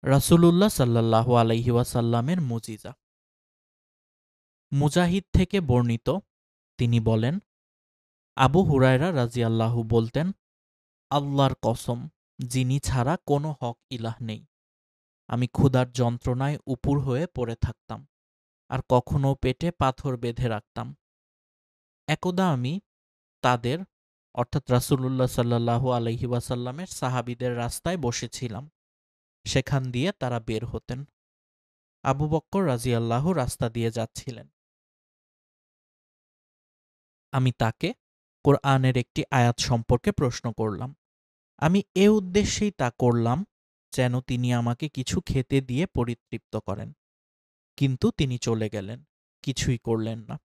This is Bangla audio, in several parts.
রাসূলুল্লাহ সাল্লাল্লাহু আলাইহি ওয়াসাল্লামের মুজিজা। মুজাহিদ থেকে বর্ণিত, তিনি বলেন, আবু হুরায়রা রাযিয়াল্লাহু বলতেন, আল্লাহর কসম, যিনি ছাড়া কোনো হক ইলাহ নেই, আমি ক্ষুধার যন্ত্রণায় উপুড় হয়ে পড়ে থাকতাম, আর কখনো পেটে পাথর বেঁধে রাখতাম। একদা আমি তাদের অর্থাৎ রাসূলুল্লাহ সাল্লাল্লাহু আলাইহি ওয়াসাল্লামের সাহাবীদের রাস্তায় বসেছিলাম। সেখান দিয়ে তারা বের হতেন। আবু বক্কর রাযিয়াল্লাহু রাস্তা দিয়ে যাচ্ছিলেন। আমি তাকে কোরআনের একটি আয়াত সম্পর্কে প্রশ্ন করলাম। আমি এ উদ্দেশ্যেই তা করলাম যেন তিনি আমাকে কিছু খেতে দিয়ে পরিতৃপ্ত করেন। কিন্তু তিনি চলে গেলেন, কিছুই করলেন না।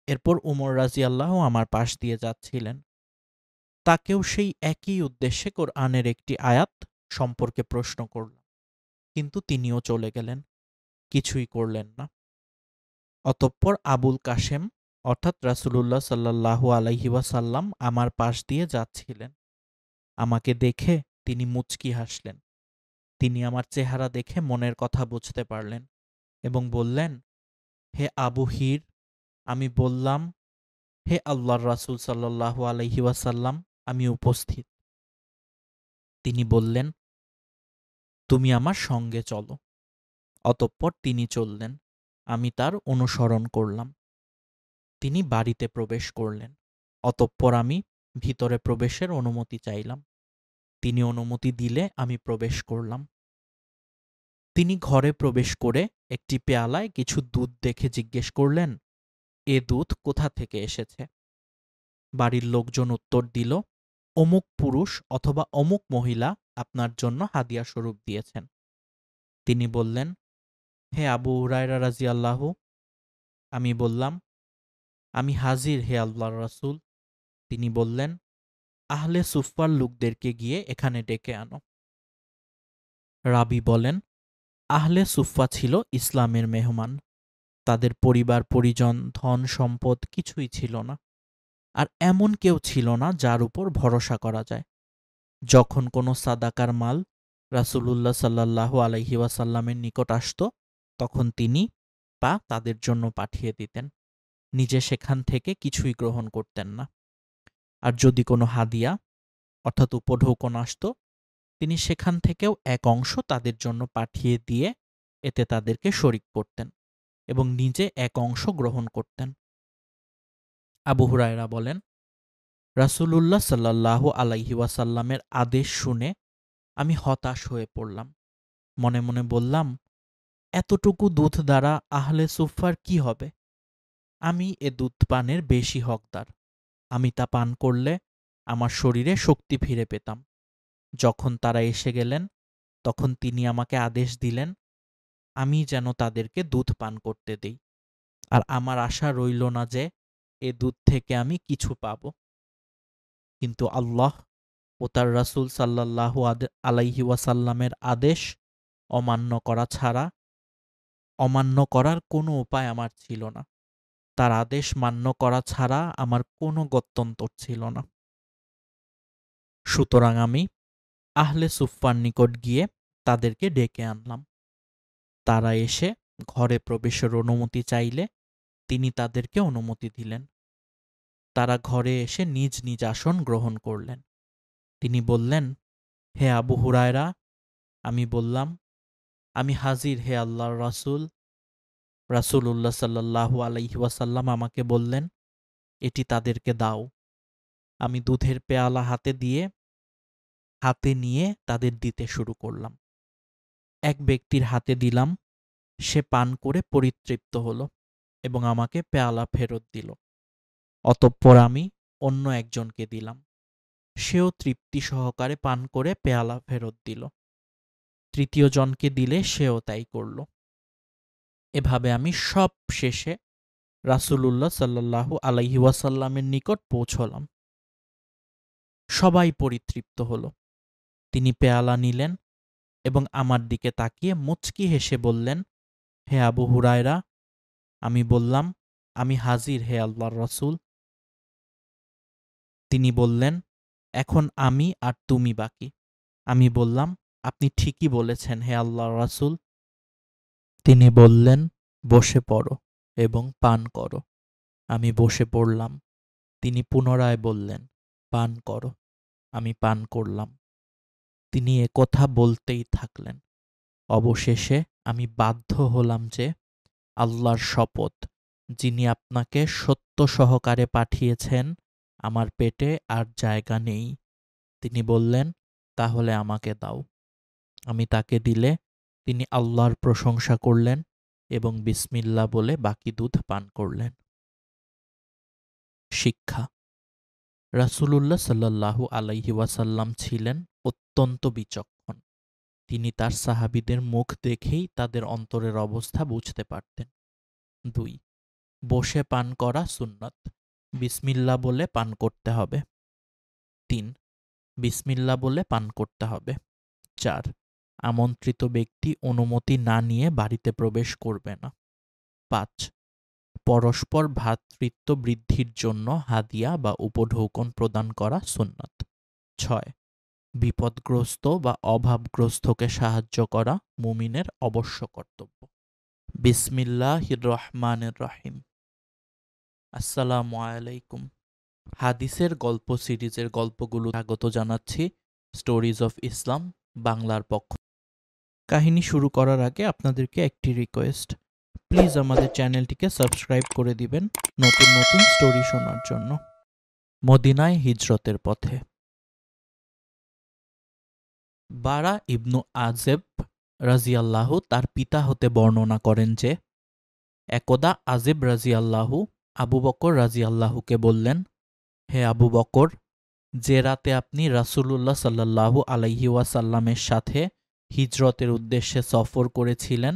এরপর উমর রাযিয়াল্লাহু আমার পাশ দিয়ে যাচ্ছিলেন। তাকেও সেই একই উদ্দেশ্যে কোরআনের একটি আয়াত সম্পর্কে প্রশ্ন করলাম, কিন্তু তিনিও চলে গেলেন, কিছুই করলেন না। অতঃপর আবুল কাসেম অর্থাৎ রাসূলুল্লাহ সাল্লাল্লাহু আলাইহি ওয়াসাল্লাম আমার পাশ দিয়ে যাচ্ছিলেন। আমাকে দেখে তিনি মুচকি হাসলেন। তিনি আমার চেহারা দেখে মনের কথা বুঝতে পারলেন এবং বললেন, হে আবু হির। আমি বললাম, হে আল্লাহর রাসূল সাল্লাল্লাহু আলাইহি ওয়াসাল্লাম, আমি উপস্থিত। তিনি বললেন, তুমি আমার সঙ্গে চলো। অতঃপর তিনি চললেন। আমি তার অনুসরণ করলাম। তিনি বাড়িতে প্রবেশ করলেন। অতঃপর আমি ভিতরে প্রবেশের অনুমতি চাইলাম। তিনি অনুমতি দিলে আমি প্রবেশ করলাম। তিনি ঘরে প্রবেশ করে একটি পেয়ালায় কিছু দুধ দেখে জিজ্ঞেস করলেন, এ দুধ কোথা থেকে এসেছে? বাড়ির লোকজন উত্তর দিল, অমুক পুরুষ অথবা অমুক মহিলা আপনার জন্য হাদিয়া স্বরূপ দিয়েছেন। তিনি বললেন, হে আবু হুরায়রা রাযিয়াল্লাহু। আমি বললাম, আমি হাজির হে আল্লাহর রাসূল। তিনি বললেন, আহলে সুফফার লোকদেরকে গিয়ে এখানে ডেকে আনো। রাবী বলেন, আহলে সুফফা ছিল ইসলামের মেহমান। তাদের পরিবার পরিজন ধন সম্পদ কিছুই ছিল না, আর এমন কেউ ছিল না যার উপর ভরসা করা যায়। যখন কোনো সাদাকার মাল রাসূলুল্লাহ সাল্লাল্লাহু আলাইহি ওয়াসাল্লামের নিকট আসত, তখন তিনি তা তাদের জন্য পাঠিয়ে দিতেন। নিজে সেখান থেকে কিছুই গ্রহণ করতেন না। আর যদি কোনো হাদিয়া অর্থাৎ উপঢৌকন আসত, তিনি সেখান থেকেও এক অংশ তাদের জন্য পাঠিয়ে দিয়ে এতে তাদেরকে শরিক করতেন এবং নিজে এক অংশ গ্রহণ করতেন। আবু হুরায়রা বলেন, রাসূলুল্লাহ সাল্লাল্লাহু আলাইহি ওয়াসাল্লামের আদেশ শুনে আমি হতাশ হয়ে পড়লাম। মনে মনে বললাম, এতটুকু দুধ দ্বারা আহলে সুফফার কি হবে? আমি এ দুধ পানের বেশি হকদার। আমি তা পান করলে আমার শরীরে শক্তি ফিরে পেতাম। যখন তারা এসে গেলেন, তখন তিনি আমাকে আদেশ দিলেন, আমি যেন তাদেরকে দুধ পান করতে দেই। আর আমার আশা রইল না যে এ দুধ থেকে আমি কিছু পাব। কিন্তু আল্লাহ ও তার রাসূল সাল্লাল্লাহু আলাইহি ওয়াসাল্লামের আদেশ অমান্য করার কোনো উপায় আমার ছিল না। তার আদেশ মান্য করা ছাড়া আমার কোনো গত্যন্তর ছিল না। সুতরাং আমি আহলে সুফফার নিকট গিয়ে তাদেরকে ডেকে আনলাম। তারা এসে ঘরে প্রবেশের অনুমতি চাইলে তিনি তাদেরকে অনুমতি দিলেন। তারা ঘরে এসে নিজ নিজ আসন গ্রহণ করলেন। তিনি বললেন, হে আবু হুরায়রা। আমি বললাম, আমি হাজির হে আল্লাহর রাসূল। রাসূলুল্লাহ সাল্লাল্লাহু আলাইহি ওয়াসাল্লাম আমাকে বললেন, এটি তাদেরকে দাও। আমি দুধের পেয়ালা হাতে নিয়ে তাদের দিতে শুরু করলাম। এক ব্যক্তির হাতে দিলাম, সে পান করে পরিতৃপ্ত হল এবং আমাকে পেয়ালা ফেরত দিল। অতঃপর আমি অন্য একজনকে দিলাম, সেও তৃপ্তি সহকারে পান করে পেয়ালা ফেরত দিল। তৃতীয় জনকে দিলে সেও তাই করল। এভাবে আমি সব শেষে রাসূলুল্লাহ সাল্লাল্লাহু আলাইহি ওয়াসাল্লামের নিকট পৌঁছলাম। সবাই পরিতৃপ্ত হল। তিনি পেয়ালা নিলেন এবং আমার দিকে তাকিয়ে মুচকি হেসে বললেন, হে আবু হুরায়রা। আমি বললাম, আমি হাজির হে আল্লাহর রাসূল। তিনি বললেন, এখন আমি আর তুমি বাকি। আমি বললাম, আপনি ঠিকই বলেছেন হে আল্লাহর রাসূল। তিনি বললেন, বসে পড়ো এবং পান করো। আমি বসে পড়লাম। তিনি পুনরায় বললেন, পান করো। আমি পান করলাম। তিনি একথা বলতেই থাকলেন। অবশেষে আমি বাধ্য হলাম যে, আল্লাহর শপথ, যিনি আপনাকে সত্য সহকারে পাঠিয়েছেন, আমার পেটে আর জায়গা নেই। তিনি বললেন, তাহলে আমাকে দাও। আমি তাকে দিলে তিনি আল্লাহর প্রশংসা করলেন এবং বিসমিল্লাহ বলে বাকি দুধ পান করলেন। শিক্ষা: রাসূলুল্লাহ সাল্লাল্লাহু আলাইহি ওয়াসাল্লাম ছিলেন অত্যন্ত বিচক্ষণ। তিনি তার সাহাবীদের মুখ দেখেই তাদের অন্তরের অবস্থা বুঝতে পারতেন। ২. বসে পান করা সুন্নত। বিসমিল্লাহ বলে পান করতে হবে। ৩. বিসমিল্লাহ বলে পান করতে হবে। ৪. আমন্ত্রিত ব্যক্তি অনুমতি না নিয়ে বাড়িতে প্রবেশ করবে না। ৫. পরস্পর ভ্রাতৃত্ব বৃদ্ধির জন্য হাদিয়া বা উপঢৌকন প্রদান করা সুন্নত। ৬. বিপদগ্রস্ত বা অভাবগ্রস্তকে সাহায্য করা মুমিনের অবশ্য কর্তব্য। বিসমিল্লাহির রহমানির রহিম। আসসালামু আলাইকুম। হাদিসের গল্প সিরিজের গল্পগুলো স্বাগত জানাচ্ছি স্টোরিজ অফ ইসলাম বাংলার পক্ষ। কাহিনী শুরু করার আগে আপনাদেরকে একটি রিকোয়েস্ট, প্লিজ আমাদের চ্যানেলটিকে সাবস্ক্রাইব করে দিবেন নতুন নতুন স্টোরি শোনার জন্য। মদিনায় হিজরতের পথে। বারা ইবনু আজেব রাজিয়াল্লাহু তার পিতা হতে বর্ণনা করেন যে, একদা আজেব রাজিয়াল্লাহু আবু বকর রাজিয়াল্লাহুকে বললেন, হে আবু বকর, যে রাতে আপনি রাসূলুল্লাহ সাল্লাল্লাহু আলাইহি ওয়াসাল্লামের সাথে হিজরতের উদ্দেশ্যে সফর করেছিলেন,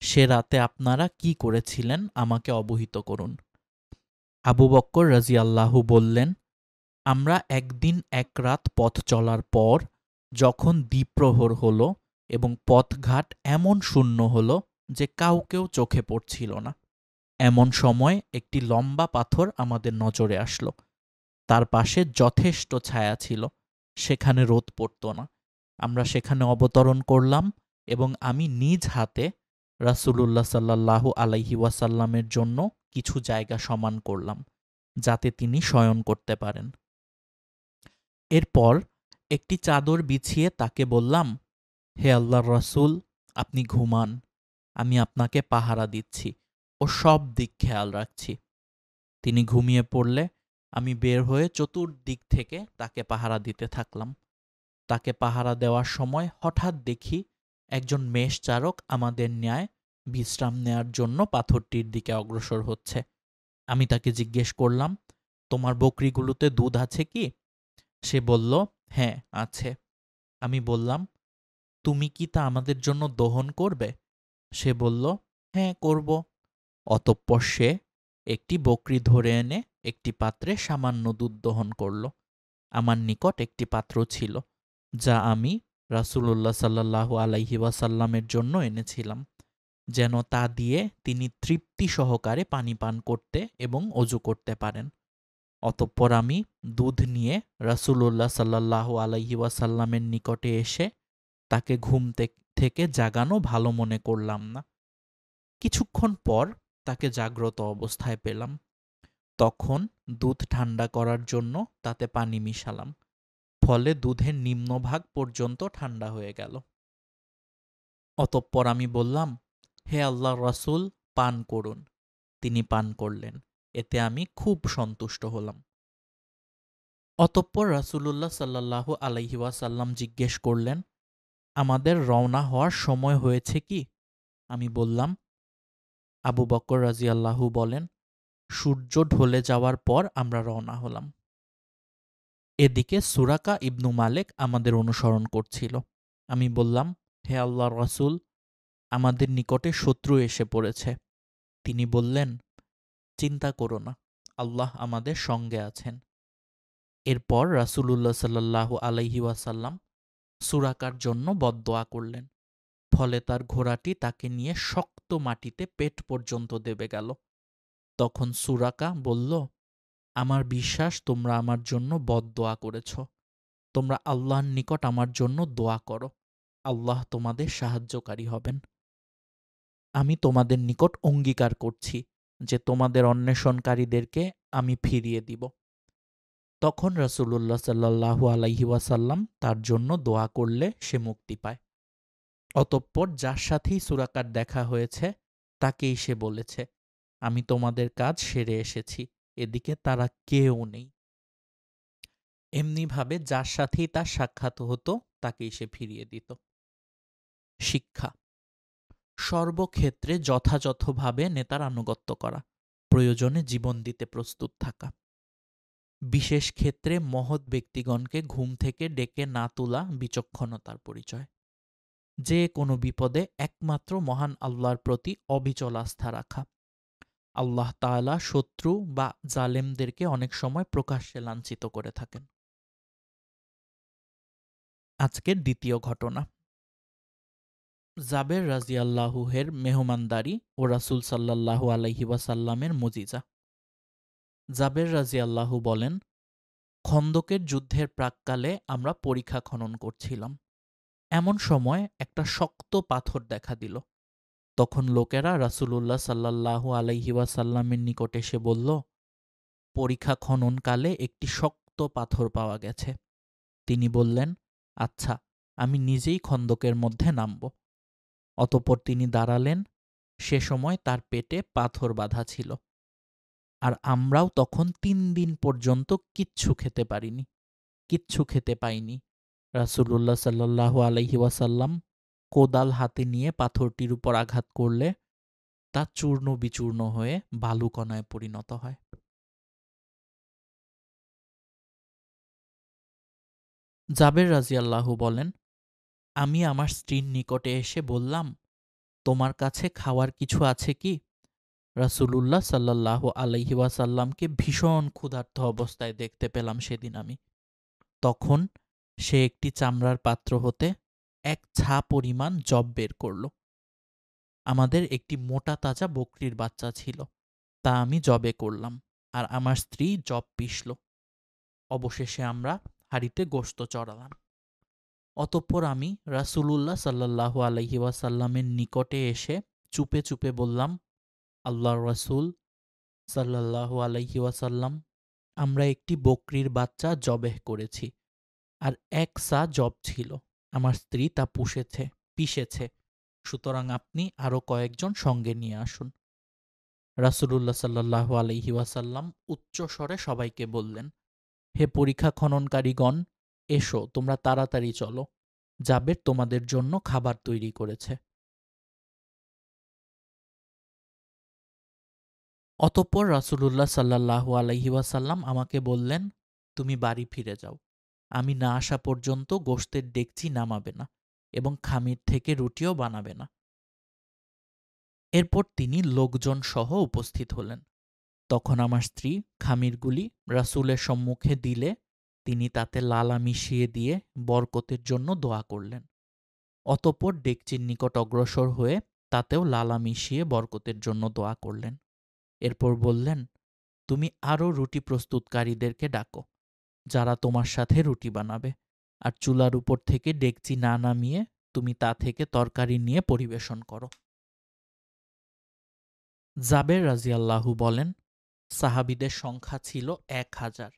সে রাতে আপনারা কি করেছিলেন আমাকে অবহিত করুন। আবু বকর রাজিয়াল্লাহু বললেন, আমরা একদিন এক রাত পথ চলার পর যখন দ্বিপ্রহর হল এবং পথঘাট এমন শূন্য হল যে কাউকেও চোখে পড়ছিল না, এমন সময় একটি লম্বা পাথর আমাদের নজরে আসলো। তার পাশে যথেষ্ট ছায়া ছিল, সেখানে রোদ পড়ত না। আমরা সেখানে অবতরণ করলাম এবং আমি নিজ হাতে রাসূলুল্লাহ সাল্লাল্লাহু আলাইহি ওয়াসাল্লামের জন্য কিছু জায়গা সমান করলাম, যাতে তিনি শয়ন করতে পারেন। এরপর একটি চাদর বিছিয়ে তাকে বললাম, হে আল্লাহর রাসূল, আপনি ঘুমান, আমি আপনাকে পাহারা দিচ্ছি ও সব দিক খেয়াল রাখছি। তিনি ঘুমিয়ে পড়লে আমি বের হয়ে চতুর্দিক থেকে তাকে পাহারা দিতে থাকলাম। তাকে পাহারা দেওয়ার সময় হঠাৎ দেখি একজন মেষচারক আমাদের ন্যায় বিশ্রাম নেয়ার জন্য পাথরটির দিকে অগ্রসর হচ্ছে। আমি তাকে জিজ্ঞেস করলাম, তোমার বকরিগুলোতে দুধ আছে কি? সে বলল, হ্যাঁ আছে। আমি বললাম, তুমি কি তা আমাদের জন্য দহন করবে? সে বলল, হ্যাঁ করব। অতঃপর সে একটি বকরি ধরে এনে একটি পাত্রে সামান্য দুধ দহন করল। আমার নিকট একটি পাত্র ছিল, যা আমি রাসূলুল্লাহ সাল্লাল্লাহু আলাইহি ওয়াসাল্লামের জন্য এনেছিলাম, যেন তা দিয়ে তিনি তৃপ্তি সহকারে পানি পান করতে এবং অজু করতে পারেন। অতঃপর আমি দুধ নিয়ে রাসূলুল্লাহ সাল্লাল্লাহু আলাইহি ওয়াসাল্লামের নিকটে এসে তাকে ঘুম থেকে জাগানো ভালো মনে করলাম না। কিছুক্ষণ পর তাকে জাগ্রত অবস্থায় পেলাম। তখন দুধ ঠান্ডা করার জন্য তাতে পানি মিশালাম, ফলে দুধের নিম্নভাগ পর্যন্ত ঠান্ডা হয়ে গেল। অতঃপর আমি বললাম, হে আল্লাহর রাসূল, পান করুন। তিনি পান করলেন। এতে আমি খুব সন্তুষ্ট হলাম। অতঃপর রাসূলুল্লাহ সাল্লাল্লাহু আলাইহি ওয়াসাল্লাম জিজ্ঞেস করলেন, আমাদের রওনা হওয়ার সময় হয়েছে কি? আমি বললাম। আবু বকর রাদিয়াল্লাহু বলেন, সূর্য ঢলে যাওয়ার পর আমরা রওনা হলাম। এদিকে সুরাকা ইবনু মালেক আমাদের অনুসরণ করছিল। আমি বললাম, হে আল্লাহর রাসূল, আমাদের নিকটে শত্রু এসে পড়েছে। তিনি বললেন, চিন্তা করো না, আল্লাহ আমাদের সঙ্গে আছেন। এরপর রাসূলুল্লাহ সাল্লাল্লাহু আলাইহি ওয়াসাল্লাম সুরাকার জন্য বদদোয়া করলেন। ফলে তার ঘোড়াটি তাকে নিয়ে শক্ত মাটিতে পেট পর্যন্ত দেবে গেল। তখন সুরাকা বলল, আমার বিশ্বাস তোমরা আমার জন্য বদদোয়া করেছ। তোমরা আল্লাহর নিকট আমার জন্য দোয়া করো। আল্লাহ তোমাদের সাহায্যকারী হবেন। আমি তোমাদের নিকট অঙ্গীকার করছি যে তোমাদের অন্বেষণকারীদেরকে আমি ফিরিয়ে দিব। তখন রাসূলুল্লাহ সাল্লাল্লাহু আলাইহি ওয়াসাল্লাম তার জন্য দোয়া করলে সে মুক্তি পায়। অতঃপর যার সাথেই সুরাকার দেখা হয়েছে তাকেই সে বলেছে, আমি তোমাদের কাজ সেরে এসেছি, এদিকে তারা কেউ নেই। এমনিভাবে যার সাথেই তার সাক্ষাৎ হতো তাকেই সে ফিরিয়ে দিত। শিক্ষা: সর্বক্ষেত্রে যথাযথভাবে নেতার আনুগত্য করা, প্রয়োজনে জীবন দিতে প্রস্তুত থাকা। বিশেষ ক্ষেত্রে মহৎ ব্যক্তিগণকে ঘুম থেকে ডেকে না তোলা বিচক্ষণতার পরিচয়। যে কোনো বিপদে একমাত্র মহান আল্লাহর প্রতি অবিচল আস্থা রাখা। আল্লাহ তাআলা শত্রু বা জালেমদেরকে অনেক সময় প্রকাশ্যে লাঞ্ছিত করে থাকেন। আজকের দ্বিতীয় ঘটনা। জাবের রাজিয়াল্লাহুহের মেহমানদারি ও রাসূল সাল্লাল্লাহু আলাইহি ওয়াসাল্লামের মুজিজা। জাবের রাজিয়াল্লাহু বলেন, খন্দকের যুদ্ধের প্রাক্কালে আমরা পরিখা খনন করছিলাম। এমন সময় একটা শক্ত পাথর দেখা দিল। তখন লোকেরা রাসূলুল্লাহ সাল্লাল্লাহু আলাইহি ওয়াসাল্লামের নিকট এসে বলল, পরিখা খননকালে একটি শক্ত পাথর পাওয়া গেছে। তিনি বললেন, আচ্ছা, আমি নিজেই খন্দকের মধ্যে নামব। অতঃপর তিনি দাঁড়ালেন। সে সময় তার পেটে পাথর বাঁধা ছিল। আর আমরাও তখন ৩ দিন পর্যন্ত কিচ্ছু খেতে পাইনি। রাসূলুল্লাহ সাল্লাল্লাহু আলাইহি ওয়াসাল্লাম কোদাল হাতে নিয়ে পাথরটির উপর আঘাত করলে তা চূর্ণ বিচূর্ণ হয়ে বালুকণায় পরিণত হয়। জাবের রাজিয়াল্লাহু বলেন, আমি আমার স্ত্রীর নিকটে এসে বললাম, তোমার কাছে খাওয়ার কিছু আছে কি? রাসূলুল্লাহ সাল্লাল্লাহু আলাইহি ওয়াসাল্লামকে ভীষণ ক্ষুধার্ত অবস্থায় দেখতে পেলাম সেদিন আমি। তখন সে একটি চামড়ার পাত্র হতে ১ ছা পরিমাণ যব বের করল। আমাদের একটি মোটা তাজা বকরির বাচ্চা ছিল, তা আমি যবে করলাম, আর আমার স্ত্রী যব পিষল। অবশেষে আমরা হাঁড়িতে গোশত চড়ালাম। অতঃপর আমি রাসূলুল্লাহ সাল্লাল্লাহু আলাইহি ওয়াসাল্লামের নিকটে এসে চুপে চুপে বললাম, আল্লাহর রাসূল সাল্লাল্লাহু আলাইহি ওয়াসাল্লাম, আমরা একটি বকরির বাচ্চা জবেহ করেছি, আর ১ সা যব ছিল। আমার স্ত্রী তা পিষেছে। সুতরাং আপনি আরো কয়েকজন সঙ্গে নিয়ে আসুন। রাসূলুল্লাহ সাল্লাল্লাহু আলাইহি ওয়াসাল্লাম উচ্চ স্বরে সবাইকে বললেন, হে পরিখা খননকারীগণ, এসো, তোমরা তাড়াতাড়ি চলো। জাবের তোমাদের জন্য খাবার তৈরি করেছে। অতঃপর রাসূলুল্লাহ সাল্লাল্লাহু আলাইহি ওয়াসাল্লাম আমাকে বললেন, তুমি বাড়ি ফিরে যাও। আমি না আসা পর্যন্ত গোশতের ডেকচি নামাবে না এবং খামির থেকে রুটিও বানাবে না। এরপর তিনি লোকজন সহ উপস্থিত হলেন। তখন আমার স্ত্রী খামিরগুলি রাসূলের সম্মুখে দিলে তিনি তাতে লালা মিশিয়ে দিয়ে বরকতের জন্য দোয়া করলেন। অতঃপর ডেকচির নিকট অগ্রসর হয়ে তাতেও লালা মিশিয়ে বরকতের জন্য দোয়া করলেন। এরপর বললেন, তুমি আরও রুটি প্রস্তুতকারীদেরকে ডাকো, যারা তোমার সাথে রুটি বানাবে, আর চুলার উপর থেকে ডেকচি না নামিয়ে তুমি তা থেকে তরকারি নিয়ে পরিবেশন করো। জাবের রাজিয়াল্লাহু বলেন, সাহাবীদের সংখ্যা ছিল ১,০০০।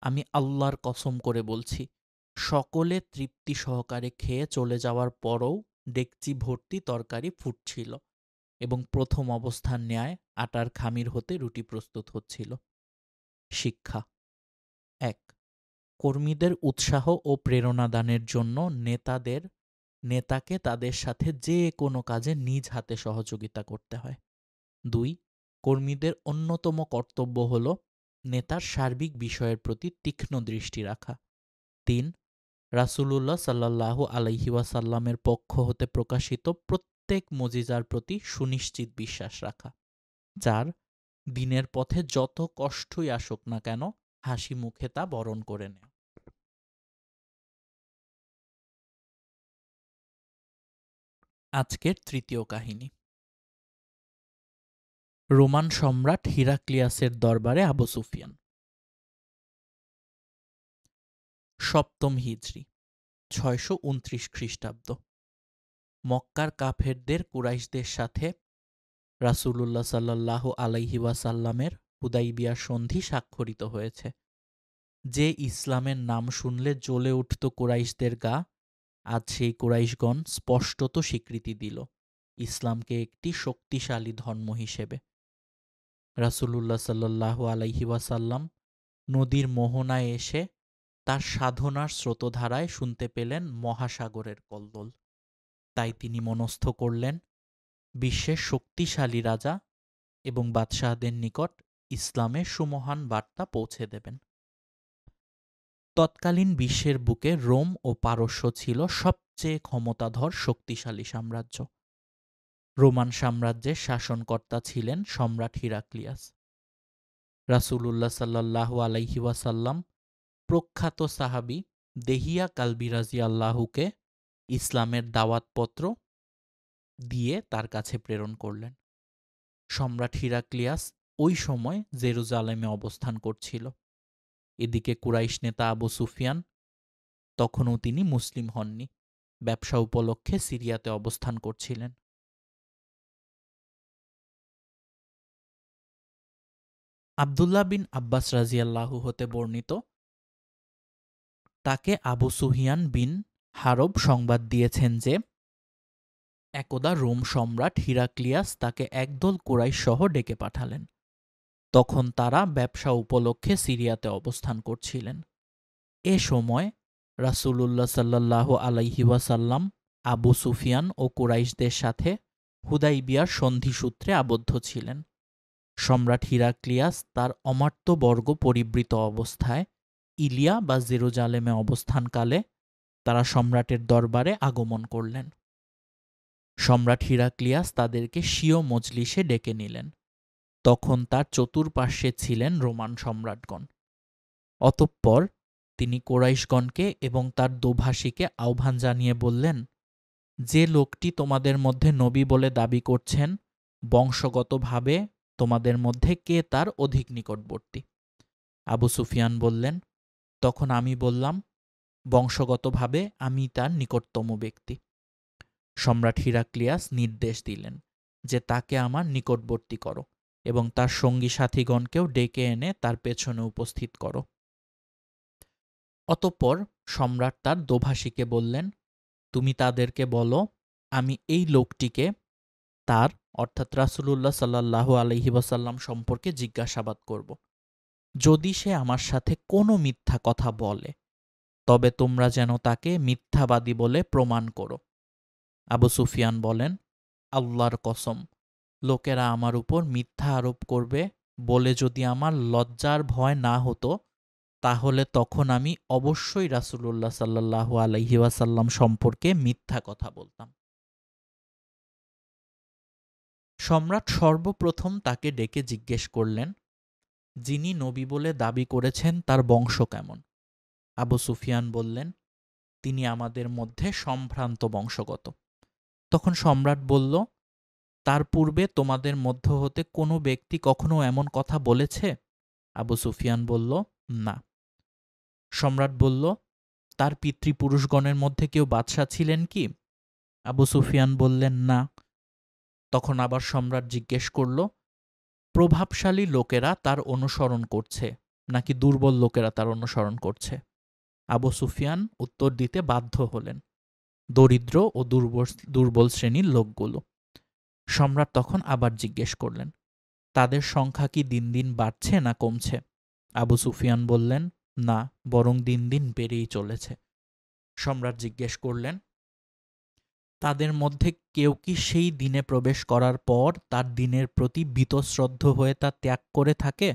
আমি আল্লাহর কসম করে বলছি, সকলে তৃপ্তি সহকারে খেয়ে চলে যাওয়ার পরও ডেকচি ভর্তি তরকারি ফুটছিল এবং প্রথম অবস্থার ন্যায় আটার খামির হতে রুটি প্রস্তুত হচ্ছিল। শিক্ষা: ১. কর্মীদের উৎসাহ ও প্রেরণা দানের জন্য নেতাকে তাদের সাথে যে কোনো কাজে নিজ হাতে সহযোগিতা করতে হয়। ২. কর্মীদের অন্যতম কর্তব্য হল নেতার সার্বিক বিষয়ের প্রতি তীক্ষ্ণ দৃষ্টি রাখা। ৩. রাসূলুল্লাহ সাল্লাল্লাহু আলাইহি ওয়াসাল্লামের পক্ষ হতে প্রকাশিত প্রত্যেক মুজিজার প্রতি সুনিশ্চিত বিশ্বাস রাখা। ৪. দিনের পথে যত কষ্টই আসুক না কেন হাসি মুখে তা বরণ করে নেওয়া। আজকের তৃতীয় কাহিনী। রোমান সম্রাট হিরাক্লিয়াসের দরবারে আবু সুফিয়ান। ৭ম হিজরি ৬২৯ খ্রিস্টাব্দ। মক্কার কাফেরদের কুরাইশদের সাথে রাসূলুল্লাহ সাল্লাল্লাহু আলাইহি ওয়াসাল্লামের হুদাইবিয়ার সন্ধি স্বাক্ষরিত হয়েছে। যে ইসলামের নাম শুনলে জ্বলে উঠত কুরাইশদের গা, আজ সেই কুরাইশগণ স্পষ্টত স্বীকৃতি দিল ইসলামকে একটি শক্তিশালী ধর্ম হিসেবে। রাসূলুল্লাহ সাল্লাল্লাহু আলাইহি ওয়াসাল্লাম নদীর মোহনায় এসে তার সাধনার স্রোতধারায় শুনতে পেলেন মহাসাগরের কল্লোল। তাই তিনি মনস্থ করলেন বিশ্বের শক্তিশালী রাজা এবং বাদশাহদের নিকট ইসলামের সুমহান বার্তা পৌঁছে দেবেন। তৎকালীন বিশ্বের বুকে রোম ও পারস্য ছিল সবচেয়ে ক্ষমতাধর শক্তিশালী সাম্রাজ্য। রোমান সাম্রাজ্যের শাসনকর্তা ছিলেন সম্রাট হিরাক্লিয়াস। রাসূলুল্লাহ সাল্লাল্লাহু আলাইহি ওয়াসাল্লাম প্রখ্যাত সাহাবী দেহিয়া কালবি রাযিয়াল্লাহুকে ইসলামের দাওয়াতপত্র দিয়ে তার কাছে প্রেরণ করলেন। সম্রাট হিরাক্লিয়াস ওই সময় জেরুজালেমে অবস্থান করছিল। এদিকে কুরাইশ নেতা আবু সুফিয়ান, তখনও তিনি মুসলিম হননি, ব্যবসা উপলক্ষে সিরিয়াতে অবস্থান করছিলেন। আবদুল্লাহ বিন আব্বাস রাজিয়াল্লাহু হতে বর্ণিত, তাকে আবু সুফিয়ান বিন হারব সংবাদ দিয়েছেন যে একদা রোম সম্রাট হিরাক্লিয়াস তাকে একদল কুরাইশ সহ ডেকে পাঠালেন। তখন তারা ব্যবসা উপলক্ষে সিরিয়াতে অবস্থান করছিলেন। এ সময় রাসূলুল্লাহ সাল্লাল্লাহু আলাইহি ওয়াসাল্লাম আবু সুফিয়ান ও কুরাইশদের সাথে হুদাইবিয়ার সন্ধিসূত্রে আবদ্ধ ছিলেন। সম্রাট হিরাক্লিয়াস তার অমাত্যবর্গ পরিবৃত অবস্থায় ইলিয়া বা জেরুজালেমে অবস্থানকালে তারা সম্রাটের দরবারে আগমন করলেন। সম্রাট হিরাক্লিয়াস তাদেরকে স্বীয় মজলিসে ডেকে নিলেন। তখন তার চতুর্পার্শ্বে ছিলেন রোমান সম্রাটগণ। অতঃপর তিনি কুরাইশগণকে এবং তার দোভাষীকে আহ্বান জানিয়ে বললেন, যে লোকটি তোমাদের মধ্যে নবী বলে দাবি করছেন, বংশগতভাবে তোমাদের মধ্যে কে তার অধিক নিকটবর্তী? আবু সুফিয়ান বললেন, তখন আমি বললাম, বংশগতভাবে আমি তার নিকটতম ব্যক্তি। সম্রাট হিরাক্লিয়াস নির্দেশ দিলেন যে তাকে আমার নিকটবর্তী করো এবং তার সঙ্গী সাথীগণকেও ডেকে এনে তার পেছনে উপস্থিত করো। অতঃপর সম্রাট তার দোভাষীকে বললেন, তুমি তাদেরকে বলো, আমি এই লোকটিকে তার অর্থাৎ রাসূলুল্লাহ সাল্লাল্লাহু আলাইহি ওয়াসাল্লাম সম্পর্কে জিজ্ঞাসাবাদ করব। যদি সে আমার সাথে কোনো মিথ্যা কথা বলে, তবে তোমরা যেন তাকে মিথ্যাবাদী বলে প্রমাণ করো। আবু সুফিয়ান বলেন, আল্লাহর কসম, লোকেরা আমার উপর মিথ্যা আরোপ করবে বলে যদি আমার লজ্জার ভয় না হতো, তাহলে তখন আমি অবশ্যই রাসূলুল্লাহ সাল্লাল্লাহু আলাইহি ওয়াসাল্লাম সম্পর্কে মিথ্যা কথা বলতাম। সম্রাট সর্বপ্রথম তাকে ডেকে জিজ্ঞেস করলেন, যিনি নবী বলে দাবি করেছেন তার বংশ কেমন? আবু সুফিয়ান বললেন, তিনি আমাদের মধ্যে সম্ভ্রান্ত বংশগত। তখন সম্রাট বলল, তার পূর্বে তোমাদের মধ্য হতে কোনো ব্যক্তি কখনো এমন কথা বলেছে? আবু সুফিয়ান বলল, না। সম্রাট বলল, তার পিতৃপুরুষগণের মধ্যে কেউ বাদশাহ ছিলেন কি? আবু সুফিয়ান বললেন, না। তখন আবার সম্রাট জিজ্ঞেস করল, প্রভাবশালী লোকেরা তার অনুসরণ করছে নাকি দুর্বল লোকেরা তার অনুসরণ করছে? আবু সুফিয়ান উত্তর দিতে বাধ্য হলেন, দরিদ্র ও দুর্বল শ্রেণীর লোকগুলো। সম্রাট তখন আবার জিজ্ঞেস করলেন, তাদের সংখ্যা কি দিন দিন বাড়ছে না কমছে? আবু সুফিয়ান বললেন, না, বরং দিন দিন বেড়েই চলেছে। সম্রাট জিজ্ঞেস করলেন, তাদের মধ্যে কেউ কি সেই দিনে প্রবেশ করার পর তার দিনের প্রতি বীতশ্রদ্ধ হয়ে তা ত্যাগ করে থাকে?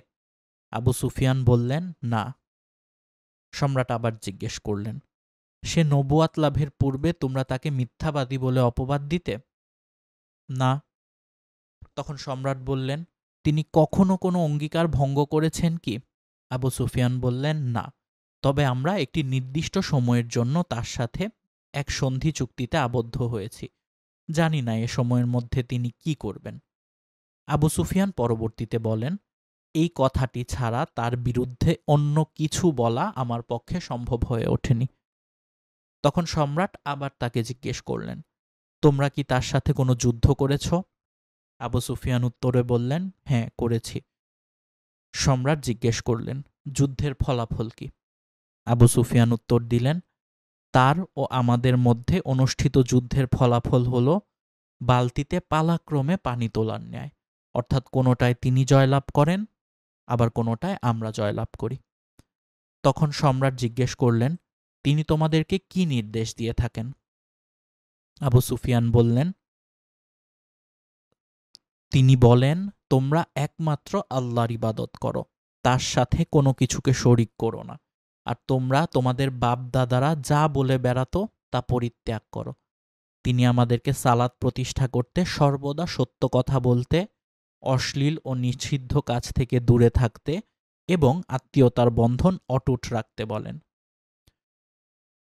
আবু সুফিয়ান বললেন, না। সম্রাট আবার জিজ্ঞেস করলেন, সে নবুয়াত লাভের পূর্বে তোমরা তাকে মিথ্যাবাদী বলে অপবাদ দিতে? না। তখন সম্রাট বললেন, তিনি কখনো কোনো অঙ্গীকার ভঙ্গ করেছেন কি? আবু সুফিয়ান বললেন, না, তবে আমরা একটি নির্দিষ্ট সময়ের জন্য তার সাথে এক সন্ধি চুক্তিতে আবদ্ধ হয়েছি। জানি না এ সময়ের মধ্যে তিনি কি করবেন। আবু সুফিয়ান পরবর্তীতে বলেন, এই কথাটি ছাড়া তার বিরুদ্ধে অন্য কিছু বলা আমার পক্ষে সম্ভব হয়ে ওঠেনি। তখন সম্রাট আবার তাকে জিজ্ঞেস করলেন, তোমরা কি তার সাথে কোনো যুদ্ধ করেছ? আবু সুফিয়ান উত্তরে বললেন, হ্যাঁ, করেছি। সম্রাট জিজ্ঞেস করলেন, যুদ্ধের ফলাফল কি? আবু সুফিয়ান উত্তর দিলেন, তার ও আমাদের মধ্যে অনুষ্ঠিত যুদ্ধের ফলাফল হল বালতিতে পালাক্রমে পানি তোলার ন্যায়, অর্থাৎ কোনোটায় তিনি জয়লাভ করেন, আবার কোনোটায় আমরা জয়লাভ করি। তখন সম্রাট জিজ্ঞেস করলেন, তিনি তোমাদেরকে কি নির্দেশ দিয়ে থাকেন? আবু সুফিয়ান বললেন, তিনি বলেন, তোমরা একমাত্র আল্লাহর ইবাদত করো, তার সাথে কোনো কিছুকে শরিক করো না, আর তোমরা তোমাদের বাপ দাদারা যা বলে বেড়াতো তা পরিত্যাগ করো। তিনি আমাদেরকে সালাত প্রতিষ্ঠা করতে, সর্বদা সত্য কথা বলতে, অশ্লীল ও নিষিদ্ধ কাজ থেকে দূরে থাকতে এবং আত্মীয়তার বন্ধন অটুট রাখতে বলেন।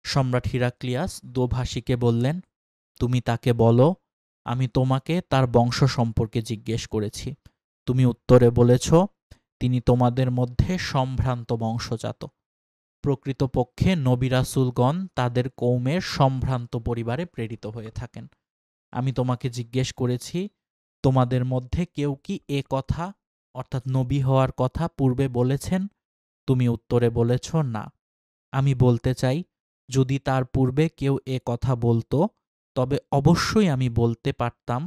সম্রাট হিরাক্লিয়াস দোভাষীকে বললেন, তুমি তাকে বলো, আমি তোমাকে তার বংশ সম্পর্কে জিজ্ঞেস করেছি। তুমি উত্তরে বলেছ, তিনি তোমাদের মধ্যে সম্ভ্রান্ত বংশজাত। প্রকৃতপক্ষে নবী রাসূলগণ তাদের কৌমের সম্ভ্রান্ত পরিবারে প্রেরিত হয়ে থাকেন। আমি তোমাকে জিজ্ঞেস করেছি, তোমাদের মধ্যে কেউ কি এ কথা, অর্থাৎ নবী হওয়ার কথা পূর্বে বলেছেন? তুমি উত্তরে বলেছ, না। আমি বলতে চাই, যদি তার পূর্বে কেউ এ কথা বলতো, তবে অবশ্যই আমি বলতে পারতাম,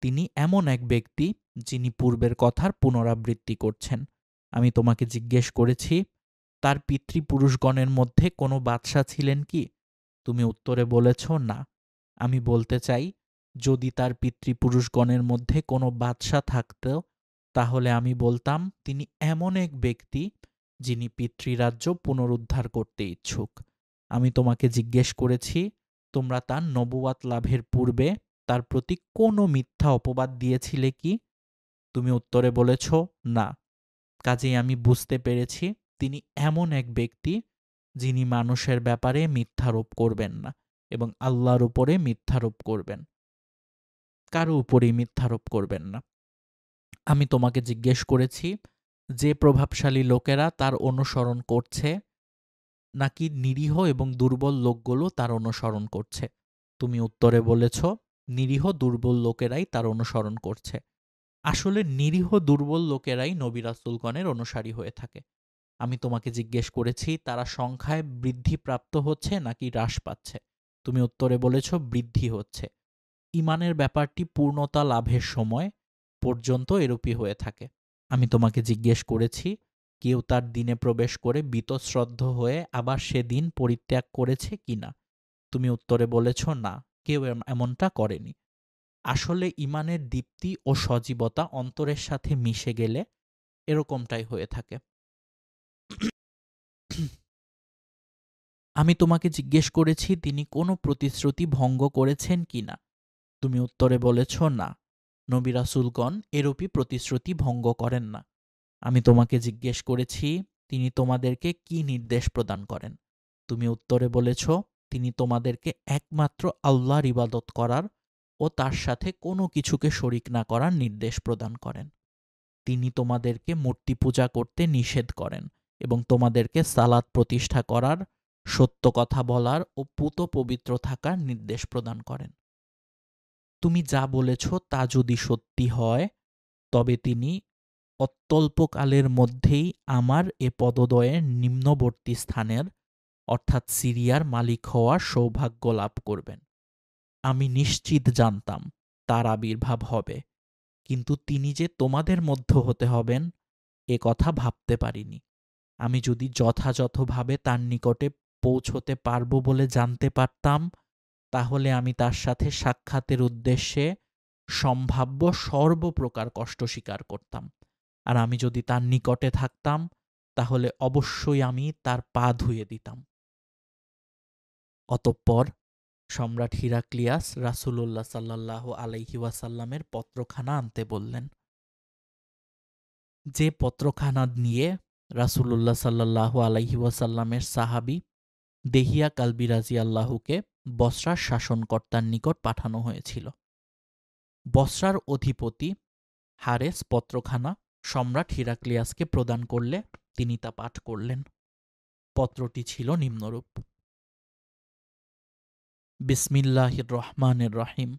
তিনি এমন এক ব্যক্তি যিনি পূর্বের কথার পুনরাবৃত্তি করছেন। আমি তোমাকে জিজ্ঞেস করেছি, তার পিতৃপুরুষগণের মধ্যে কোনো বাদশা ছিলেন কি? তুমি উত্তরে বলেছ, না। আমি বলতে চাই, যদি তার পিতৃপুরুষগণের মধ্যে কোনো বাদশা থাকত, তাহলে আমি বলতাম, তিনি এমন এক ব্যক্তি যিনি পিতৃরাজ্য পুনরুদ্ধার করতে ইচ্ছুক। আমি তোমাকে জিজ্ঞেস করেছি, তোমরা তার নবুয়াত লাভের পূর্বে তার প্রতি কোনো মিথ্যা অপবাদ দিয়েছিলে কি? তুমি উত্তরে বলেছ, না। কাজেই আমি বুঝতে পেরেছি, তিনি এমন এক ব্যক্তি যিনি মানুষের ব্যাপারে মিথ্যারোপ করবেন না এবং আল্লাহর উপরে মিথ্যারোপ করবেন, কারো উপরেই মিথ্যারোপ করবেন না। আমি তোমাকে জিজ্ঞেস করেছি, যে প্রভাবশালী লোকেরা তার অনুসরণ করছে, নাকি নিরীহ এবং দুর্বল লোকগুলো তার অনুসরণ করছে? তুমি উত্তরে বলেছ, নিরীহ দুর্বল লোকেরাই তার অনুসরণ করছে। আসলে নিরীহ দুর্বল লোকেরাই নবী রাসূলগণের অনুসারী হয়ে থাকে। আমি তোমাকে জিজ্ঞেস করেছি, তারা সংখ্যায় বৃদ্ধিপ্রাপ্ত হচ্ছে নাকি হ্রাস পাচ্ছে? তুমি উত্তরে বলেছ, বৃদ্ধি হচ্ছে। ঈমানের ব্যাপারটি পূর্ণতা লাভের সময় পর্যন্ত এরূপই হয়ে থাকে। আমি তোমাকে জিজ্ঞেস করেছি, কেউ তার দিনে প্রবেশ করে বীতশ্রদ্ধ হয়ে আবার সে দিন পরিত্যাগ করেছে কিনা? তুমি উত্তরে বলেছ, না, কেউ এমনটা করেনি। আসলে ঈমানের দীপ্তি ও সজীবতা অন্তরের সাথে মিশে গেলে এরকমটাই হয়ে থাকে। আমি তোমাকে জিজ্ঞেস করেছি, তিনি কোনো প্রতিশ্রুতি ভঙ্গ করেছেন কিনা? তুমি উত্তরে বলেছ, না। নবী রাসূলগণ এরূপই প্রতিশ্রুতি ভঙ্গ করেন না। আমি তোমাকে জিজ্ঞেস করেছি, তিনি তোমাদেরকে কি নির্দেশ প্রদান করেন? তুমি উত্তরে বলেছ, তিনি তোমাদেরকে একমাত্র আল্লাহর ইবাদত করার ও তার সাথে কোনো কিছুকে শরিক না করার নির্দেশ প্রদান করেন। তিনি তোমাদেরকে মূর্তি পূজা করতে নিষেধ করেন এবং তোমাদেরকে সালাত প্রতিষ্ঠা করার, সত্য কথা বলার ও পুত পবিত্র থাকার নির্দেশ প্রদান করেন। তুমি যা বলেছ তা যদি সত্যি হয়, তবে তিনি অত্যল্পকালের মধ্যেই আমার এ পদদ্বয়ের নিম্নবর্তী স্থানের, অর্থাৎ সিরিয়ার মালিক হওয়ার সৌভাগ্য লাভ করবেন। আমি নিশ্চিত জানতাম তার আবির্ভাব হবে, কিন্তু তিনি যে তোমাদের মধ্য হতে হবেন, এ কথা ভাবতে পারিনি। আমি যদি যথাযথভাবে তার নিকটে পৌঁছতে পারব বলে জানতে পারতাম, তাহলে আমি তার সাথে সাক্ষাতের উদ্দেশ্যে সম্ভাব্য সর্বপ্রকার কষ্ট স্বীকার করতাম। আর আমি যদি তার নিকটে থাকতাম, তাহলে অবশ্যই আমি তার পা ধুয়ে দিতাম। অতঃপর সম্রাট হিরাক্লিয়াস রাসূলুল্লাহ সাল্লাল্লাহু আলাইহি ওয়াসাল্লামের পত্রখানা আনতে বললেন। যে পত্রখানা নিয়ে রাসূলুল্লাহ সাল্লাল্লাহু আলাইহি ওয়াসাল্লামের সাহাবী দেহিয়া কালবি রাযিয়াল্লাহুকে বসরার শাসনকর্তার নিকট পাঠানো হয়েছিল। বসরার অধিপতি হারেস পত্রখানা সম্রাট হিরাক্লিয়াসকে প্রদান করলে তিনি তা পাঠ করলেন। পত্রটি ছিল নিম্নরূপ: বিসমিল্লাহির রহমানির রহিম।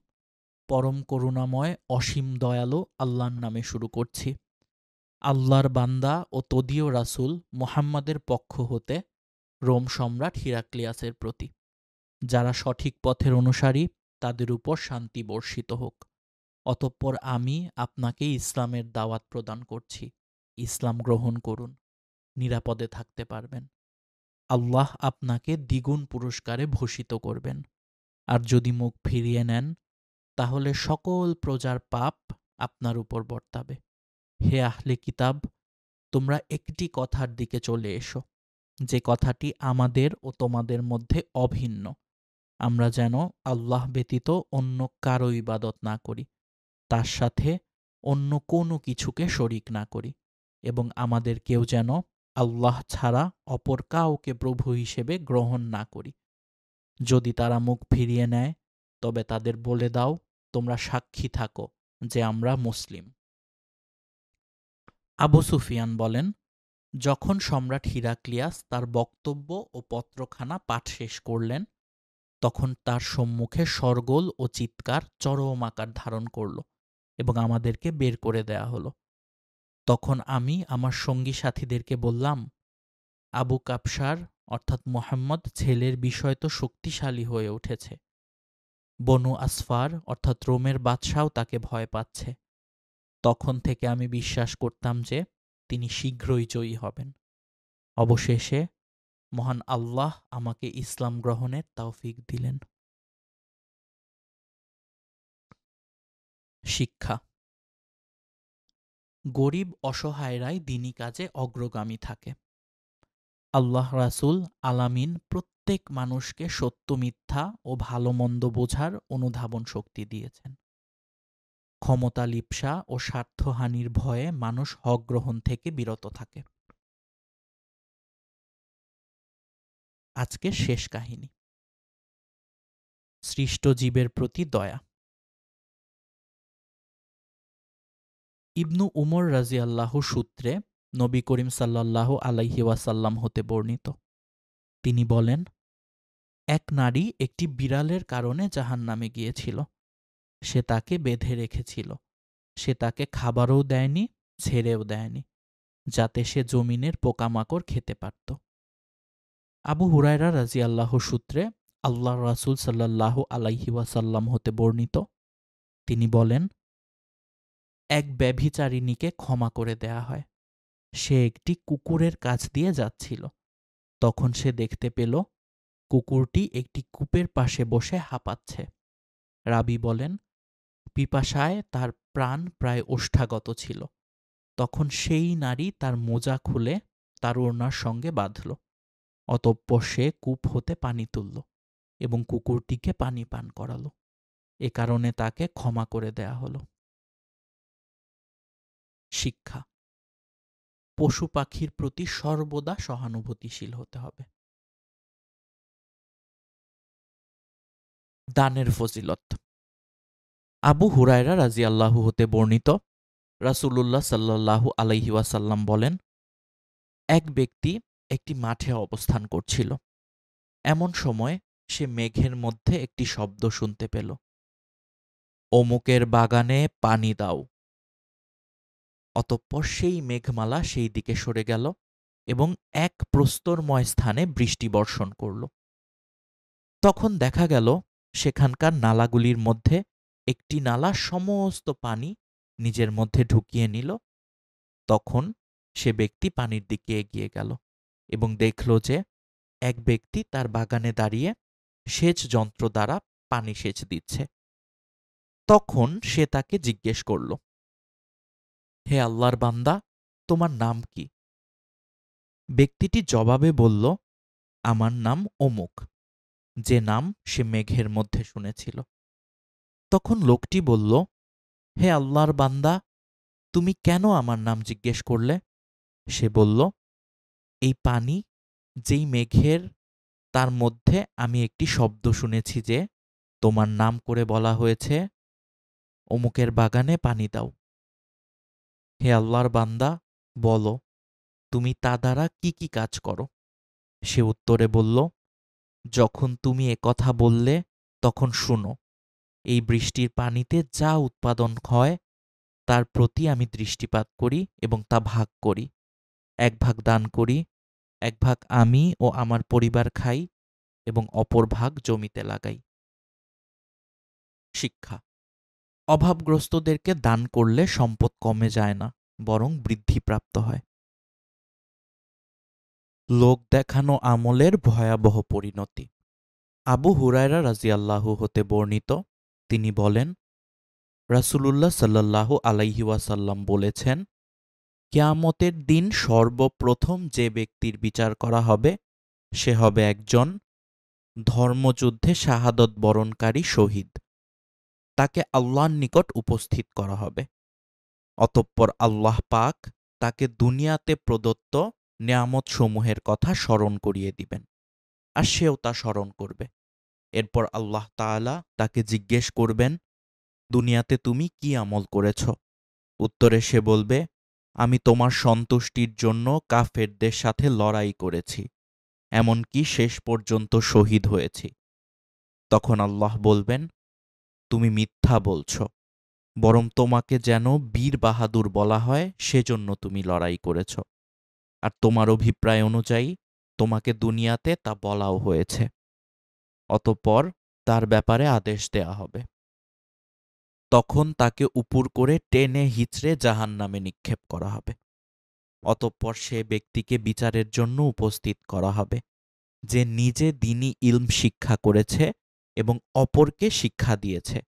পরম করুণাময় অসীম দয়ালু আল্লাহর নামে শুরু করছি। আল্লাহর বান্দা ও তদীয় রাসূল মুহাম্মাদের পক্ষ হতে রোম সম্রাট হিরাক্লিয়াসের প্রতি, যারা সঠিক পথের অনুসারী তাদের উপর শান্তি বর্ষিত হোক। অতঃপর আমি আপনাকে ইসলামের দাওয়াত প্রদান করছি। ইসলাম গ্রহণ করুন, নিরাপদে থাকতে পারবেন। আল্লাহ আপনাকে দ্বিগুণ পুরস্কারে ভূষিত করবেন। আর যদি মুখ ফিরিয়ে নেন তাহলে সকল প্রজার পাপ আপনার উপর বর্তাবে। হে আহলে কিতাব, তোমরা একটি কথার দিকে চলে এসো, যে কথাটি আমাদের ও তোমাদের মধ্যে অভিন্ন। আমরা যেন আল্লাহ ব্যতীত অন্য কারো ইবাদত না করি, তার সাথে অন্য কোনো কিছুকে শরিক না করি, এবং আমাদের কেউ যেন আল্লাহ ছাড়া অপর কাউকে প্রভু হিসেবে গ্রহণ না করি। যদি তারা মুখ ফিরিয়ে নেয় তবে তাদের বলে দাও, তোমরা সাক্ষী থাকো যে আমরা মুসলিম। আবু সুফিয়ান বলেন, যখন সম্রাট হিরাক্লিয়াস তার বক্তব্য ও পত্রখানা পাঠ শেষ করলেন, তখন তার সম্মুখে শরগোল ও চিৎকার চরম আকার ধারণ করল এবং আমাদেরকে বের করে দেয়া হলো। তখন আমি আমার সঙ্গী সাথীদেরকে বললাম, আবু কাবসার অর্থাৎ মুহাম্মদ ছেলের বিষয় তো শক্তিশালী হয়ে উঠেছে। বনু আসফার অর্থাৎ রোমের বাদশাও তাকে ভয় পাচ্ছে। তখন থেকে আমি বিশ্বাস করতাম যে তিনি শীঘ্রই জয়ী হবেন। অবশেষে মহান আল্লাহ আমাকে ইসলাম গ্রহণের তৌফিক দিলেন। শিক্ষা: গরিব অসহায়রাই দিনী কাজে অগ্রগামী থাকে। আল্লাহ রাসূল আলামিন প্রত্যেক মানুষকে সত্য মিথ্যা ও ভালো মন্দ বোঝার অনুধাবন শক্তি দিয়েছেন। ক্ষমতা লিপ্সা ও স্বার্থহানির ভয়ে মানুষ হক গ্রহণ থেকে বিরত থাকে। আজকের শেষ কাহিনী। সৃষ্ট জীবের প্রতি দয়া। ইবনু উমর রাজিয়াল্লাহু সূত্রে নবী করিম সাল্লাল্লাহু আলাইহি ওয়াসাল্লাম হতে বর্ণিত, তিনি বলেন, এক নারী একটি বিড়ালের কারণে জাহান্নামে গিয়েছিল। সে তাকে বেঁধে রেখেছিল। সে তাকে খাবারও দেয়নি, ছেড়েও দেয়নি, যাতে সে জমিনের পোকামাকড় খেতে পারত। আবু হুরায়রা রাজিয়াল্লাহু সূত্রে আল্লাহর রাসূল সাল্লাল্লাহু আলাইহি ওয়াসাল্লাম হতে বর্ণিত, তিনি বলেন, এক ব্যভিচারিণীকে ক্ষমা করে দেয়া হয়। সে একটি কুকুরের কাছ দিয়ে যাচ্ছিল। তখন সে দেখতে পেল কুকুরটি একটি কূপের পাশে বসে হাঁপাচ্ছে। রাবী বলেন, পিপাসায় তার প্রাণ প্রায় ওষ্ঠাগত ছিল। তখন সেই নারী তার মোজা খুলে তার ওড়নার সঙ্গে বাঁধল। অতঃপর সে কূপ হতে পানি তুলল এবং কুকুরটিকে পানি পান করাল। এ কারণে তাকে ক্ষমা করে দেয়া হল। শিক্ষা: পশু পাখির প্রতি সর্বদা সহানুভূতিশীল হতে হবে। দানের ফজিলত। আবু হুরায়রা রাজিয়াল্লাহু হতে বর্ণিত, রাসূলুল্লাহ সাল্লাল্লাহু আলাইহি ওয়াসাল্লাম বলেন, এক ব্যক্তি একটি মাঠে অবস্থান করছিল। এমন সময় সে মেঘের মধ্যে একটি শব্দ শুনতে পেল, অমুকের বাগানে পানি দাও। অতঃপর সেই মেঘমালা সেই দিকে সরে গেল এবং এক প্রস্তরময় স্থানে বৃষ্টি বর্ষণ করল। তখন দেখা গেল সেখানকার নালাগুলির মধ্যে একটি নালা সমস্ত পানি নিজের মধ্যে ঢুকিয়ে নিল। তখন সে ব্যক্তি পানির দিকে এগিয়ে গেল এবং দেখল যে এক ব্যক্তি তার বাগানে দাঁড়িয়ে সেচ যন্ত্র দ্বারা পানি সেচ দিচ্ছে। তখন সে তাকে জিজ্ঞেস করল, হে আল্লাহর বান্দা, তোমার নাম কি? ব্যক্তিটি জবাবে বলল, আমার নাম অমুক, যে নাম সে মেঘের মধ্যে শুনেছিল। তখন লোকটি বলল, হে আল্লাহর বান্দা, তুমি কেন আমার নাম জিজ্ঞেস করলে? সে বলল, এই পানি যেই মেঘের, তার মধ্যে আমি একটি শব্দ শুনেছি যে তোমার নাম করে বলা হয়েছে, অমুকের বাগানে পানি দাও। হে আল্লাহর বান্দা, বলো, তুমি তা দ্বারা কি কি কাজ করো? সে উত্তরে বলল, যখন তুমি একথা বললে তখন শুনো, এই বৃষ্টির পানিতে যা উৎপাদন হয় তার প্রতি আমি দৃষ্টিপাত করি এবং তা ভাগ করি। ১ ভাগ দান করি, ১ ভাগ আমি ও আমার পরিবার খাই এবং অপর ভাগ জমিতে লাগাই। শিক্ষা: অভাবগ্রস্তদেরকে দান করলে সম্পদ কমে যায় না, বরং বৃদ্ধিপ্রাপ্ত হয়। লোক দেখানো আমলের ভয়াবহ পরিণতি। আবু হুরায়রা রাযিয়াল্লাহু হতে বর্ণিত, তিনি বলেন, রাসূলুল্লাহ সাল্লাল্লাহু আলাইহি ওয়াসাল্লাম বলেছেন, কিয়ামতের দিন সর্বপ্রথম যে ব্যক্তির বিচার করা হবে সে হবে একজন ধর্মযুদ্ধে শাহাদত বরণকারী শহীদ। তাকে আল্লাহর নিকট উপস্থিত করা হবে। অতঃপর আল্লাহ পাক তাকে দুনিয়াতে প্রদত্ত নেয়ামতসমূহের কথা স্মরণ করিয়ে দিবেন, আর সেও তা স্মরণ করবে। এরপর আল্লাহ তাআলা তাকে জিজ্ঞেস করবেন, দুনিয়াতে তুমি কি আমল করেছ? উত্তরে সে বলবে, আমি তোমার সন্তুষ্টির জন্য কাফেরদের সাথে লড়াই করেছি, এমনকি শেষ পর্যন্ত শহীদ হয়েছি। তখন আল্লাহ বলবেন, তুমি মিথ্যা বলছ, বরং তোমাকে যেন বীর বাহাদুর বলা হয় সেজন্য তুমি লড়াই করেছ, আর তোমার অভিপ্রায় অনুযায়ী তোমাকে দুনিয়াতে তা বলাও হয়েছে। অতঃপর তার ব্যাপারে আদেশ দেয়া হবে। তখন তাকে উপুর করে টেনে হিঁচড়ে জাহান্নামে নিক্ষেপ করা হবে। অতঃপর সে ব্যক্তিকে বিচারের জন্য উপস্থিত করা হবে, যে নিজে দ্বীনি ইলম শিক্ষা করেছে এবং অপরকে শিক্ষা দিয়েছে,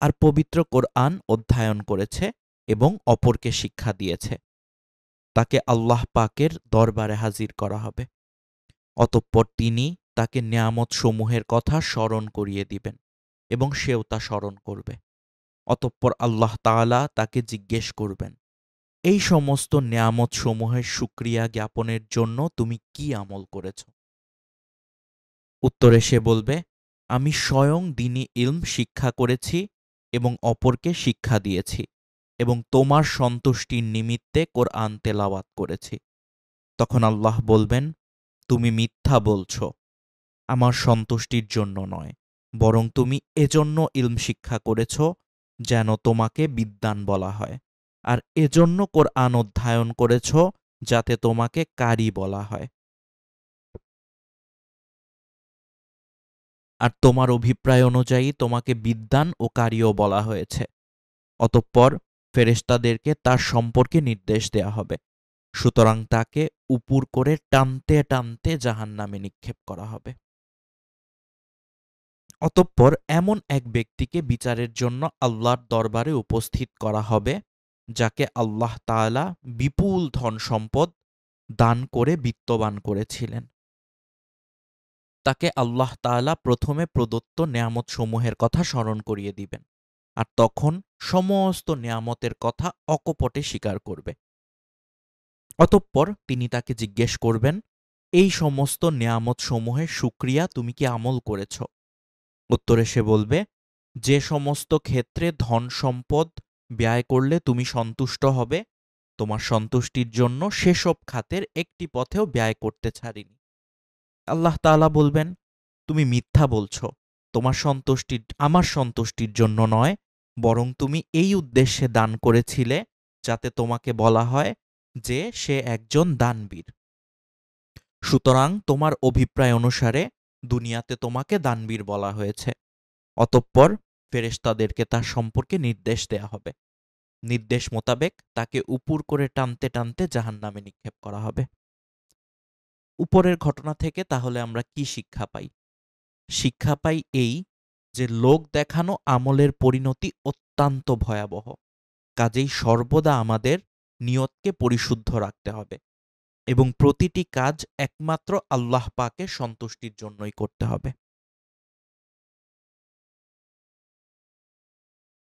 আর পবিত্র কোরআন অধ্যয়ন করেছে এবং অপরকে শিক্ষা দিয়েছে। তাকে আল্লাহ পাকের দরবারে হাজির করা হবে। অতঃপর তিনি তাকে নেয়ামতসমূহের কথা স্মরণ করিয়ে দিবেন এবং সেও তা স্মরণ করবে। অতঃপর আল্লাহ তাআলা তাকে জিজ্ঞেস করবেন, এই সমস্ত নেয়ামতসমূহের শুকরিয়া জ্ঞাপনের জন্য তুমি কি আমল করেছ? উত্তরে সে বলবে, আমি স্বয়ং দ্বীনি ইলম শিক্ষা করেছি এবং অপরকে শিক্ষা দিয়েছি এবং তোমার সন্তুষ্টির নিমিত্তে কোরআন তেলাওয়াত করেছি। তখন আল্লাহ বলবেন, তুমি মিথ্যা বলছ, আমার সন্তুষ্টির জন্য নয়, বরং তুমি এজন্য ইলম শিক্ষা করেছ যেন তোমাকে বিদ্বান বলা হয়, আর এজন্য কোরআন অধ্যয়ন করেছ যাতে তোমাকে কারি বলা হয়, আর তোমার অভিপ্রায় অনুযায়ী তোমাকে বিদ্বান ও কারিও বলা হয়েছে। অতঃপর ফেরেশতাদেরকে তার সম্পর্কে নির্দেশ দেয়া হবে। সুতরাং তাকে উপুর করে টানতে টানতে জাহান্নামে নিক্ষেপ করা হবে। অতঃপর এমন এক ব্যক্তিকে বিচারের জন্য আল্লাহর দরবারে উপস্থিত করা হবে, যাকে আল্লাহ তাআলা বিপুল ধন সম্পদ দান করে বিত্তবান করেছিলেন। তাকে আল্লাহ তাআলা প্রথমে প্রদত্ত নেয়ামতসমূহের কথা স্মরণ করিয়ে দিবেন, আর তখন সমস্ত নেয়ামতের কথা অকপটে স্বীকার করবে। অতঃপর তিনি তাকে জিজ্ঞেস করবেন, এই সমস্ত নেয়ামতসমূহের শুকরিয়া তুমি কি আমল করেছ? উত্তরে সে বলবে, যে সমস্ত ক্ষেত্রে ধন সম্পদ ব্যয় করলে তুমি সন্তুষ্ট হবে, তোমার সন্তুষ্টির জন্য সেসব খাতের একটি পথেও ব্যয় করতে ছাড়িনি। আল্লাহ তাআলা বলবেন, তুমি মিথ্যা বলছ, আমার সন্তুষ্টির জন্য নয়, বরং তুমি এই উদ্দেশ্যে দান করেছিলে যাতে তোমাকে বলা হয় যে সে একজন দানবীর। সুতরাং তোমার অভিপ্রায় অনুসারে দুনিয়াতে তোমাকে দানবীর বলা হয়েছে। অতঃপর ফেরেশতাদেরকে তার সম্পর্কে নির্দেশ দেয়া হবে। নির্দেশ মোতাবেক তাকে উপুর করে টানতে টানতে জাহান্নামে নিক্ষেপ করা হবে। উপরের ঘটনা থেকে তাহলে আমরা কি শিক্ষা পাই? শিক্ষা পাই এই যে লোক দেখানো আমলের পরিণতি অত্যন্ত ভয়াবহ। কাজেই সর্বদা আমাদের নিয়তকে পরিশুদ্ধ রাখতে হবে এবং প্রতিটি কাজ একমাত্র আল্লাহ পাকের সন্তুষ্টির জন্যই করতে হবে।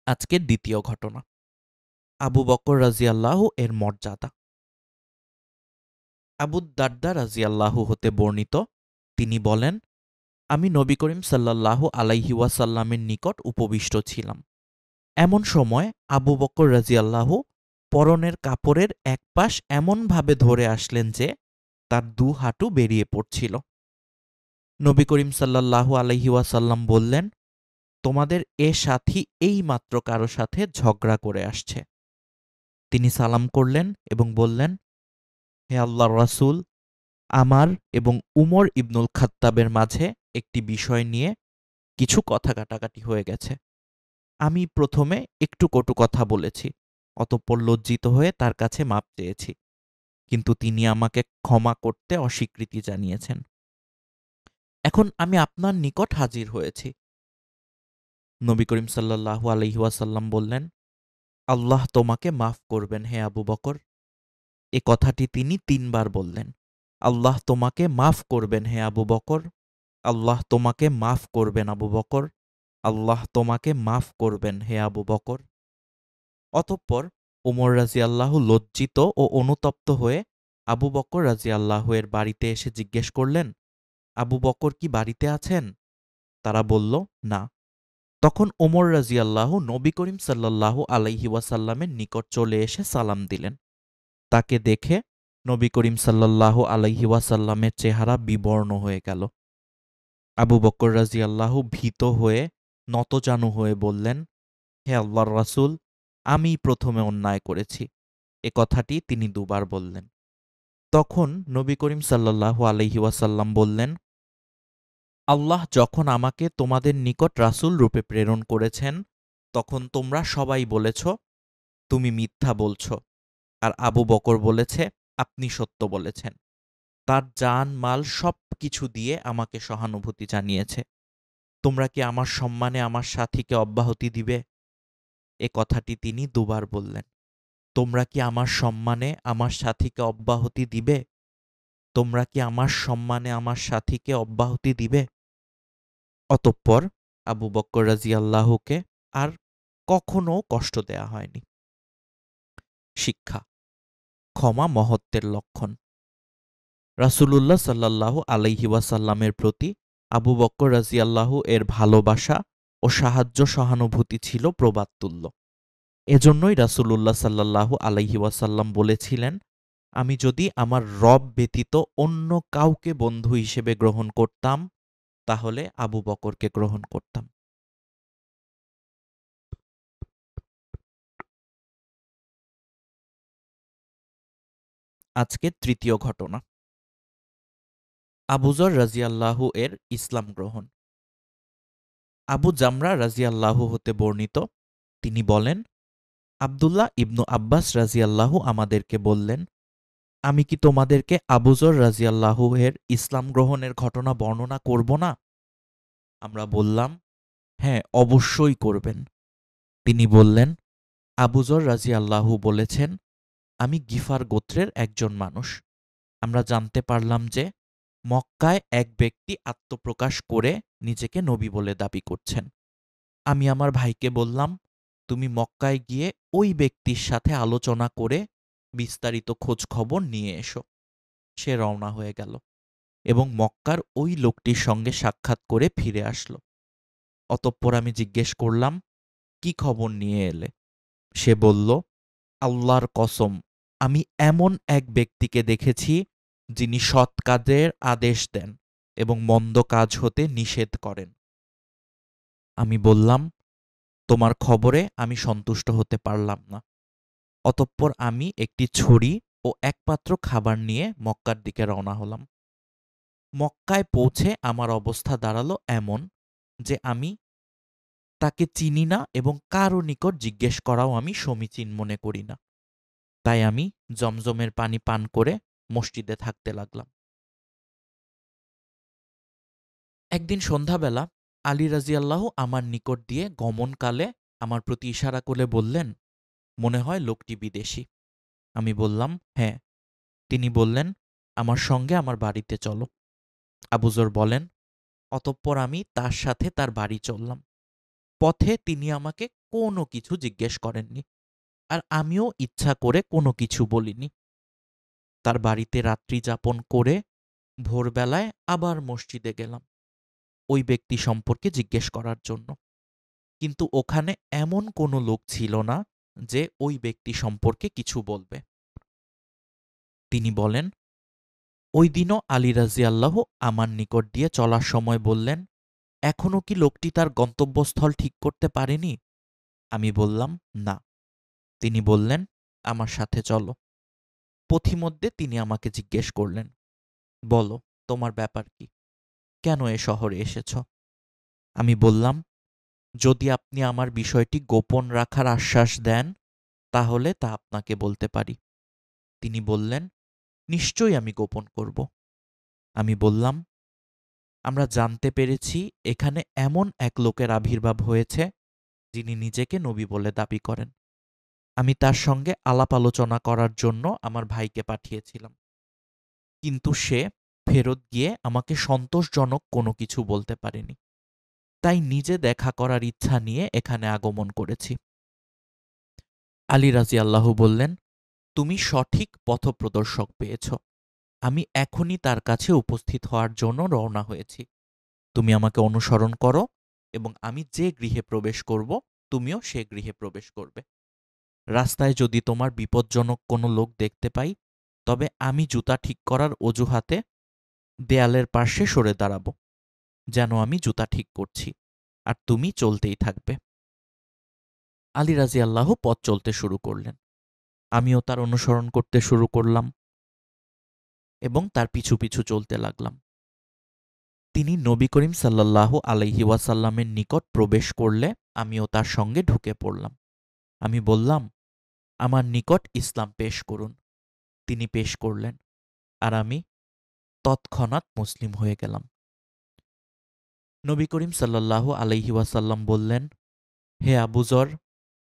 আজকের দ্বিতীয় ঘটনা, আবু বকর রাদিয়াল্লাহু এর মর্যাদা। আবু দারদা রাদিয়াল্লাহু হতে বর্ণিত, তিনি বলেন, আমি নবী করিম সাল্লাল্লাহু আলাইহি ওয়াসাল্লামের নিকট উপবিষ্ট ছিলাম। এমন সময় আবু বকর রাদিয়াল্লাহু পরনের কাপড়ের এক পাশ এমনভাবে ধরে আসলেন যে তার 2 হাঁটু বেরিয়ে পড়ছিল। নবী করিম সাল্লাল্লাহু আলাইহি ওয়াসাল্লাম বললেন, তোমাদের এ সাথী এইমাত্র কারো সাথে ঝগড়া করে আসছে। তিনি সালাম করলেন এবং বললেন, হে আল্লাহর রাসূল, আমার এবং উমর ইবনুল খাত্তাবের মাঝে একটি বিষয় নিয়ে কিছু কথা কাটাকাটি হয়ে গেছে। আমি প্রথমে একটু কটু কথা বলেছি, অতঃপর লজ্জিত হয়ে তার কাছে মাপ চেয়েছি, কিন্তু তিনি আমাকে ক্ষমা করতে অস্বীকৃতি জানিয়েছেন। এখন আমি আপনার নিকট হাজির হয়েছি। নবী করিম সাল্লাল্লাহু আলাইহি ওয়াসাল্লাম বললেন, আল্লাহ তোমাকে মাফ করবেন হে আবু বকর। এ কথাটি তিনি ৩ বার বললেন। আল্লাহ তোমাকে মাফ করবেন হে আবু বকর। আল্লাহ তোমাকে মাফ করবেন আবু বকর। আল্লাহ তোমাকে মাফ করবেন হে আবু বকর। অতঃপর ওমর রাজিয়াল্লাহু লজ্জিত ও অনুতপ্ত হয়ে আবু বকর রাজিয়াল্লাহু এর বাড়িতে এসে জিজ্ঞেস করলেন, আবু বকর কি বাড়িতে আছেন? তারা বলল, না। তখন ওমর রাজিয়াল্লাহু নবী করিম সাল্লাল্লাহু আলাইহি ওয়াসাল্লামের নিকট চলে এসে সালাম দিলেন। তাকে দেখে নবী করিম সাল্লাল্লাহু আলাইহি ওয়াসাল্লামের চেহারা বিবর্ণ হয়ে গেল। আবু বকর রাজিয়াল্লাহু ভীত হয়ে নতজানু হয়ে বললেন, হে আল্লাহর রাসূল, আমি প্রথমে অন্যায় করেছি। এ কথাটি তিনি ২ বার বললেন। তখন নবী করিম সাল্লাল্লাহু আলাইহি ওয়াসাল্লাম বললেন, আল্লাহ যখন আমাকে তোমাদের নিকট রাসূল রূপে প্রেরণ করেছেন, তখন তোমরা সবাই বলেছ, তুমি মিথ্যা বলছ। আর আবু বকর বলেছে, আপনি সত্য বলেছেন। তার জান মাল সব কিছু দিয়ে আমাকে সহানুভূতি জানিয়েছে। তোমরা কি আমার সম্মানে আমার সাথীকে অব্যাহতি দিবে? এ কথাটি তিনি ২ বার বললেন। তোমরা কি আমার সম্মানে আমার সাথীকে অব্যাহতি দিবে? তোমরা কি আমার সম্মানে আমার সাথীকে অব্যাহতি দিবে? অতঃপর আবু বকর রাদিয়াল্লাহুকে আর কখনো কষ্ট দেয়া হয়নি। শিক্ষা: ক্ষমা মহত্বের লক্ষণ। রাসূলুল্লাহ সাল্লাল্লাহু আলাইহি ওয়াসাল্লামের প্রতি আবু বকর রাদিয়াল্লাহু এর ভালোবাসা ও সাহায্য সহানুভূতি ছিল প্রবাদতুল্য। এজন্যই রাসূলুল্লাহ সাল্লাল্লাহু আলাইহি ওয়াসাল্লাম বলেছিলেন, আমি যদি আমার রব ব্যতীত অন্য কাউকে বন্ধু হিসেবে গ্রহণ করতাম, তাহলে আবু বকরকে গ্রহণ করতাম। আজকের তৃতীয় ঘটনা, আবু যর রাদিয়াল্লাহু এর ইসলাম গ্রহণ। আবু জামরা রাদিয়াল্লাহু হতে বর্ণিত, তিনি বলেন, আব্দুল্লাহ ইবনু আব্বাস রাদিয়াল্লাহু আমাদেরকে বললেন, আমি কি তোমাদেরকে আবু যর রাদিয়াল্লাহু এর ইসলাম গ্রহণের ঘটনা বর্ণনা করব না? আমরা বললাম, হ্যাঁ, অবশ্যই করবেন। তিনি বললেন, আবু যর রাদিয়াল্লাহু বলেছেন, আমি গিফার গোত্রের একজন মানুষ। আমরা জানতে পারলাম যে মক্কায় এক ব্যক্তি আত্মপ্রকাশ করে নিজেকে নবী বলে দাবি করছেন। আমি আমার ভাইকে বললাম, তুমি মক্কায় গিয়ে ওই ব্যক্তির সাথে আলোচনা করে বিস্তারিত খোঁজ খবর নিয়ে এসো। সে রওনা হয়ে গেল এবং মক্কার ওই লোকটির সঙ্গে সাক্ষাৎ করে ফিরে আসলো। অতঃপর আমি জিজ্ঞেস করলাম, কি খবর নিয়ে এলে? সে বলল, আল্লাহর কসম, আমি এমন এক ব্যক্তিকে দেখেছি যিনি সৎ কাজের আদেশ দেন এবং মন্দ কাজ হতে নিষেধ করেন। আমি বললাম, তোমার খবরে আমি সন্তুষ্ট হতে পারলাম না। অতঃপর আমি একটি ছুরি ও এক পাত্র খাবার নিয়ে মক্কার দিকে রওনা হলাম। মক্কায় পৌঁছে আমার অবস্থা দাঁড়ালো এমন যে আমি তাকে চিনি না এবং কারও নিকট জিজ্ঞেস করাও আমি সমীচীন মনে করি না। তাই আমি জমজমের পানি পান করে মসজিদে থাকতে লাগলাম। একদিন সন্ধ্যাবেলা আলী রাদিয়াল্লাহু আমার নিকট দিয়ে গমনকালে আমার প্রতি ইশারা করে বললেন, মনে হয় লোকটি বিদেশী। আমি বললাম, হ্যাঁ। তিনি বললেন, আমার সঙ্গে আমার বাড়িতে চলো। আবু যর বলেন, অতঃপর আমি তার সাথে তার বাড়ি চললাম। পথে তিনি আমাকে কোনো কিছু জিজ্ঞেস করেননি, আর আমিও ইচ্ছা করে কোনো কিছু বলিনি। তার বাড়িতে রাত্রি যাপন করে ভোরবেলায় আবার মসজিদে গেলাম ওই ব্যক্তি সম্পর্কে জিজ্ঞেস করার জন্য, কিন্তু ওখানে এমন কোনো লোক ছিল না যে ওই ব্যক্তি সম্পর্কে কিছু বলবে। তিনি বলেন, ওই দিনও আলী রাদিয়াল্লাহু আমার নিকট দিয়ে চলার সময় বললেন, এখনও কি লোকটি তার গন্তব্যস্থল ঠিক করতে পারেনি? আমি বললাম, না। তিনি বললেন, আমার সাথে চলো। পথিমধ্যে তিনি আমাকে জিজ্ঞেস করলেন, বলো, তোমার ব্যাপার কি? কেন এ শহরে এসেছ? আমি বললাম, যদি আপনি আমার বিষয়টি গোপন রাখার আশ্বাস দেন তাহলে তা আপনাকে বলতে পারি। তিনি বললেন, নিশ্চয়ই আমি গোপন করব। আমি বললাম, আমরা জানতে পেরেছি এখানে এমন এক লোকের আবির্ভাব হয়েছে যিনি নিজেকে নবী বলে দাবি করেন। আমি তার সঙ্গে আলাপ আলোচনা করার জন্য আমার ভাইকে পাঠিয়েছিলাম, কিন্তু সে ফেরত গিয়ে আমাকে সন্তোষজনক কোনো কিছু বলতে পারেনি। তাই নিজে দেখা করার ইচ্ছা নিয়ে এখানে আগমন করেছি। আলী রাদিয়াল্লাহু বললেন, তুমি সঠিক পথপ্রদর্শক পেয়েছ। আমি এখনই তার কাছে উপস্থিত হওয়ার জন্য রওনা হয়েছি। তুমি আমাকে অনুসরণ করো এবং আমি যে গৃহে প্রবেশ করব তুমিও সে গৃহে প্রবেশ করবে। রাস্তায় যদি তোমার বিপজ্জনক কোনো লোক দেখতে পাই তবে আমি জুতা ঠিক করার অজুহাতে দেয়ালের পার্শ্বে সরে দাঁড়াব, যেন আমি জুতা ঠিক করছি, আর তুমি চলতেই থাকবে। আলী রাদিয়াল্লাহু পথ চলতে শুরু করলেন। আমিও তার অনুসরণ করতে শুরু করলাম এবং তার পিছু পিছু চলতে লাগলাম। তিনি নবী করিম সাল্লাল্লাহু আলাইহি ওয়াসাল্লামের নিকট প্রবেশ করলে আমিও তার সঙ্গে ঢুকে পড়লাম। আমি বললাম, আমার নিকট ইসলাম পেশ করুন। তিনি পেশ করলেন, আর আমি তৎক্ষণাৎ মুসলিম হয়ে গেলাম। নবী করিম সাল্লাল্লাহু আলাইহি ওয়াসাল্লাম বললেন, হে আবু যর,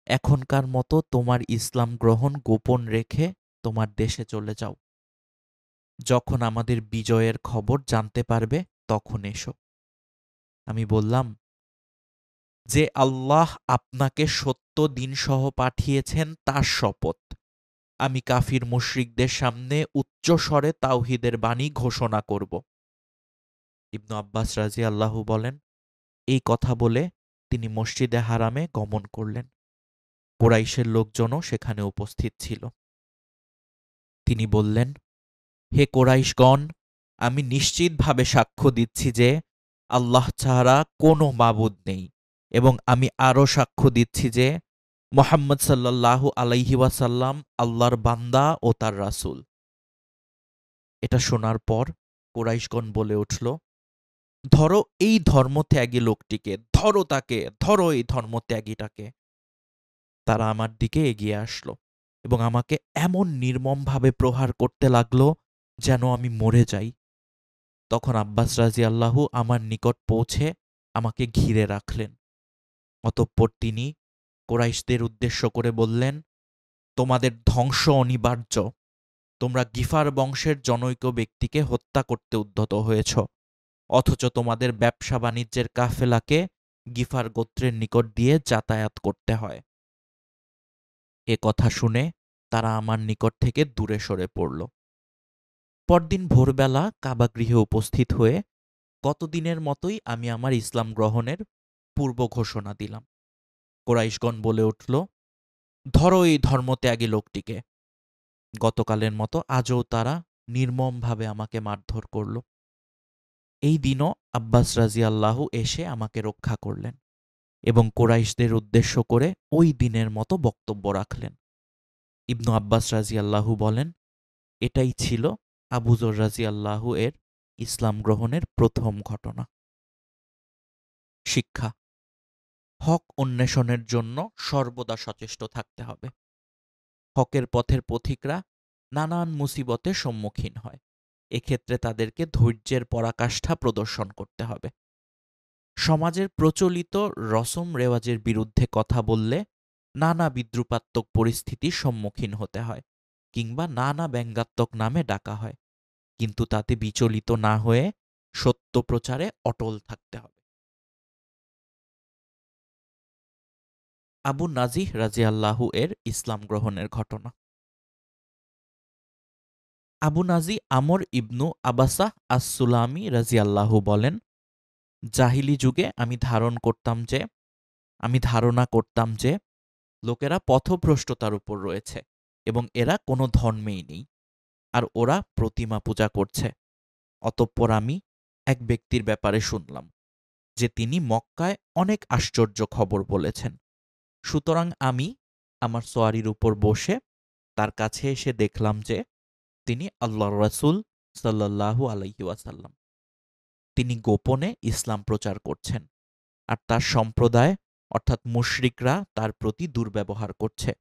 এখনকার মতো তোমার ইসলাম গ্রহণ গোপন রেখে তোমার দেশে চলে যাও। যখন আমাদের বিজয়ের খবর জানতে পারবে তখন এসো। আমি বললাম, যে আল্লাহ আপনাকে সত্য দিনসহ পাঠিয়েছেন তার শপথ, আমি কাফির মুশরিকদের সামনে উচ্চস্বরে তাওহীদের বাণী ঘোষণা করব। ইবনু আব্বাস রাদিয়াল্লাহু বলেন, এই কথা বলে তিনি মসজিদে হারামে গমন করলেন। কুরাইশের লোকজনও সেখানে উপস্থিত ছিল। তিনি বললেন, হে কুরাইশগণ, আমি নিশ্চিতভাবে সাক্ষ্য দিচ্ছি যে আল্লাহ ছাড়া কোনো মাবুদ নেই, এবং আমি আরও সাক্ষ্য দিচ্ছি যে মুহাম্মদ সাল্লাল্লাহু আলাইহি ওয়াসাল্লাম আল্লাহর বান্দা ও তার রাসূল। এটা শোনার পর কুরাইশগণ বলে উঠল, ধরো এই ধর্মত্যাগী লোকটিকে, ধরো তাকে, ধরো এই ধর্মত্যাগীটাকে। তারা আমার দিকে এগিয়ে আসলো এবং আমাকে এমন নির্মমভাবে প্রহার করতে লাগলো যেন আমি মরে যাই। তখন আব্বাস রাদিয়াল্লাহু আমার নিকট পৌঁছে আমাকে ঘিরে রাখলেন। অতঃপর তিনি কুরাইশদের উদ্দেশ্য করে বললেন, তোমাদের ধ্বংস অনিবার্য। তোমরা গিফার বংশের জনৈক ব্যক্তিকে হত্যা করতে উদ্যত হয়েছ, অথচ তোমাদের ব্যবসা বাণিজ্যের কাফেলাকে গিফার গোত্রের নিকট দিয়ে যাতায়াত করতে হয়। এ কথা শুনে তারা আমার নিকট থেকে দূরে সরে পড়ল। পরদিন ভোরবেলা কাবাগৃহে উপস্থিত হয়ে গতদিনের মতোই আমি আমার ইসলাম গ্রহণের পূর্ব ঘোষণা দিলাম। কুরাইশগণ বলে উঠল, ধরো এই ধর্মত্যাগী লোকটিকে। গতকালের মতো আজও তারা নির্মমভাবে আমাকে মারধর করল। এই দিনও আব্বাস রাদিয়াল্লাহু এসে আমাকে রক্ষা করলেন এবং কুরাইশদের উদ্দেশ্য করে ওই দিনের মতো বক্তব্য রাখলেন। ইবনু আব্বাস রাদিয়াল্লাহু বলেন, এটাই ছিল আবু যর রাদিয়াল্লাহু এর ইসলাম গ্রহণের প্রথম ঘটনা। শিক্ষা: হক অন্বেষণের জন্য সর্বদা সচেষ্ট থাকতে হবে। হকের পথের পথিকরা নানান মুসিবতের সম্মুখীন হয়। এক্ষেত্রে তাদেরকে ধৈর্যের পরাকাষ্ঠা প্রদর্শন করতে হবে। সমাজের প্রচলিত রসম রেওয়াজের বিরুদ্ধে কথা বললে নানা বিদ্রুপাত্মক পরিস্থিতির সম্মুখীন হতে হয় কিংবা নানা ব্যঙ্গাত্মক নামে ডাকা হয়, কিন্তু তাতে বিচলিত না হয়ে সত্য প্রচারে অটল থাকতে হবে। আবু নাজিহ রাদিয়াল্লাহু এর ইসলাম গ্রহণের ঘটনা। আবু নাজি আমর ইবনু আবাসাহ আস-সুলামি রাদিয়াল্লাহু বলেন, জাহিলি যুগে আমি ধারণা করতাম যে লোকেরা পথভ্রষ্টতার উপর রয়েছে এবং এরা কোনো ধর্মেই নেই, আর ওরা প্রতিমা পূজা করছে। অতঃপর আমি এক ব্যক্তির ব্যাপারে শুনলাম যে তিনি মক্কায় অনেক আশ্চর্য খবর বলেছেন। সুতরাং আমি আমার সোয়ারির উপর বসে তার কাছে এসে দেখলাম যে তিনি আল্লাহর রাসূল সাল্লাল্লাহু আলাইহি ওয়াসাল্লাম। তিনি গোপনে ইসলাম প্রচার করছেন, আর তার সম্প্রদায় অর্থাৎ মুশরিকরা তার প্রতি দুর্ব্যবহার করছে।